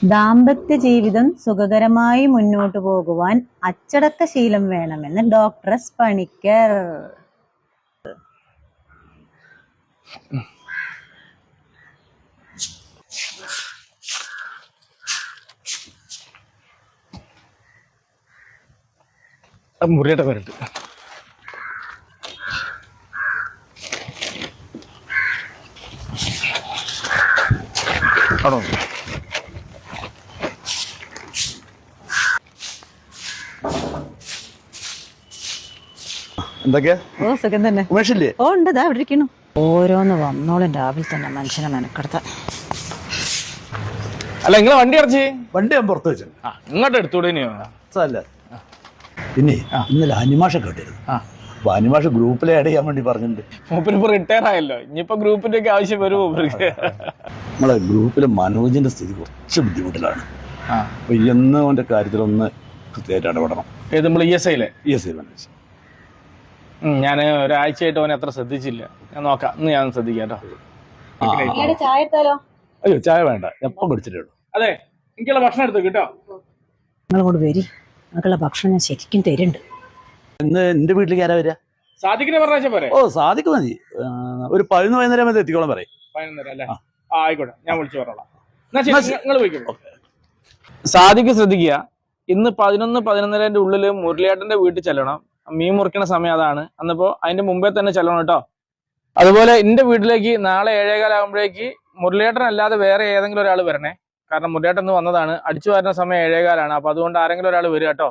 ദാമ്പത്യ ജീവിതം സുഖകരമായി മുന്നോട്ടു പോകുവാൻ അച്ചടക്ക ശീലം വേണമെന്ന് ഡോക്ടർ എസ് പണിക്കർ. മുറിയുടെ പേരിട്ട് ആണോ? എന്തൊക്കെയാ? ഓ സുഖം തന്നെ. ഉമേഷില്ലേ? ഓ ഉണ്ട്, ദാ ഇവിടെ ഇരിക്കുന്നു. ഓരോന്ന് വന്നോളും രാവിലെ തന്നെ മനുഷ്യനെ മെനക്കെടുത്താൻ. അല്ല, നിങ്ങളെ വണ്ടി അടച്ച്? വണ്ടി ഞാൻ പുറത്ത് വെച്ചു. ഇങ്ങോട്ട് എടുത്തൂടെ? അല്ല, പിന്നെ ഇന്നലെ അനിമാഷ കേട്ടിരുന്നു. അപ്പൊ അനിമാഷ ഗ്രൂപ്പിലെ ആഡ് ചെയ്യാൻ വേണ്ടി പറഞ്ഞിട്ടുണ്ട്. മൂപ്പരിപ്പോ റിട്ടയർ ആയല്ലോ, ഇനിയിപ്പോ ഗ്രൂപ്പിന്റെ ഒക്കെ ആവശ്യം വരും മൂപ്പർക്ക്. നമ്മളെ ഗ്രൂപ്പിലെ മനോജിന്റെ സ്ഥിതി കുറച്ച് ബുദ്ധിമുട്ടിലാണ്. അപ്പൊ എന്നോന്റെ കാര്യത്തിലൊന്ന് കൃത്യമായിട്ട് ഇടപെടണം. ഏത് നമ്മൾ ESI മനോജ്. ഞാൻ ഒരാഴ്ചയായിട്ട് അവനെ അത്ര ശ്രദ്ധിച്ചില്ല. ഞാൻ നോക്കാം, ഇന്ന് ഞാൻ ശ്രദ്ധിക്കാം കേട്ടോ. ചായ എടുത്താലോ? അയ്യോ, ചായ വേണ്ട, എപ്പം കുടിച്ചിട്ടേ ഉള്ളൂ. അതെ, എനിക്കുള്ള ഭക്ഷണം എടുത്തു കേട്ടോ. നിങ്ങൾ കൊണ്ട് വരി, നിങ്ങൾക്കുള്ള ഭക്ഷണം ഞാൻ ശരിക്കും തരുന്നുണ്ട്. ഇന്ന് എന്റെ വീട്ടിലേക്ക് ആരാ വരിക? സാദിഖിനെ പറഞ്ഞാൽ പോരെ? ഓ, സാധിക്കും മതി. ഒരു 11 എത്തിക്കോളം പറയും. 11 അല്ലേ? ആയിക്കോട്ടെ, ഞാൻ വിളിച്ചു പറഞ്ഞോളാം. നിങ്ങൾ പോയിക്കോളൂ. സാദിഖ് ശ്രദ്ധിക്കുക, ഇന്ന് 11-11:30 ഉള്ളില് മുരളിയേട്ടന്റെ വീട്ടിൽ ചെല്ലണം. മീൻ മുറിക്കണ സമയം അതാണ്. അന്നപ്പോ അതിന്റെ മുമ്പേ തന്നെ ചെല്ലണം കേട്ടോ. അതുപോലെ എന്റെ വീട്ടിലേക്ക് നാളെ 7:15 ആകുമ്പോഴേക്ക് മുരളിയേട്ടൻ അല്ലാതെ വേറെ ഏതെങ്കിലും ഒരാൾ വരണേ. കാരണം മുരളിയേട്ടൻ ഇന്ന് വന്നതാണ്. അടിച്ചു വരുന്ന സമയം 7:15 അപ്പൊ അതുകൊണ്ട് ആരെങ്കിലും ഒരാൾ വരിക കേട്ടോ.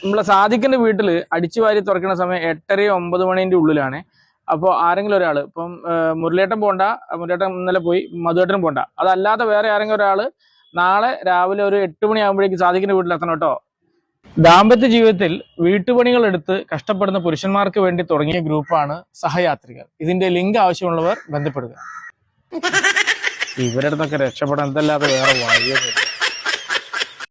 നമ്മളെ സാദിഖിന്റെ വീട്ടിൽ അടിച്ചു വാരി തുറക്കുന്ന സമയം 8:30-9 മണിന്റെ ഉള്ളിലാണ്. അപ്പോൾ ആരെങ്കിലും ഒരാൾ, ഇപ്പം മുരളിയേട്ടൻ പോണ്ട, മുരളിയേട്ടൻ ഇന്നലെ പോയി, മധുവേട്ടനും പോണ്ട, അതല്ലാതെ വേറെ ആരെങ്കിലും ഒരാൾ നാളെ രാവിലെ ഒരു 8 മണിയാകുമ്പോഴേക്ക് സാദിഖിന്റെ വീട്ടിൽ എത്തണം കേട്ടോ. ദാമ്പത്യ ജീവിതത്തിൽ വീട്ടുപണികൾ എടുത്ത് കഷ്ടപ്പെടുന്ന പുരുഷന്മാർക്ക് വേണ്ടി തുടങ്ങിയ ഗ്രൂപ്പാണ് സഹയാത്രികർ. ഇതിന്റെ ലിങ്ക് ആവശ്യമുള്ളവർ ബന്ധപ്പെടുക. ഇവരുടെ അടുത്തൊക്കെ രക്ഷപ്പെടാൻ എന്തല്ലാതെ വേറെ വഴിയൊന്നും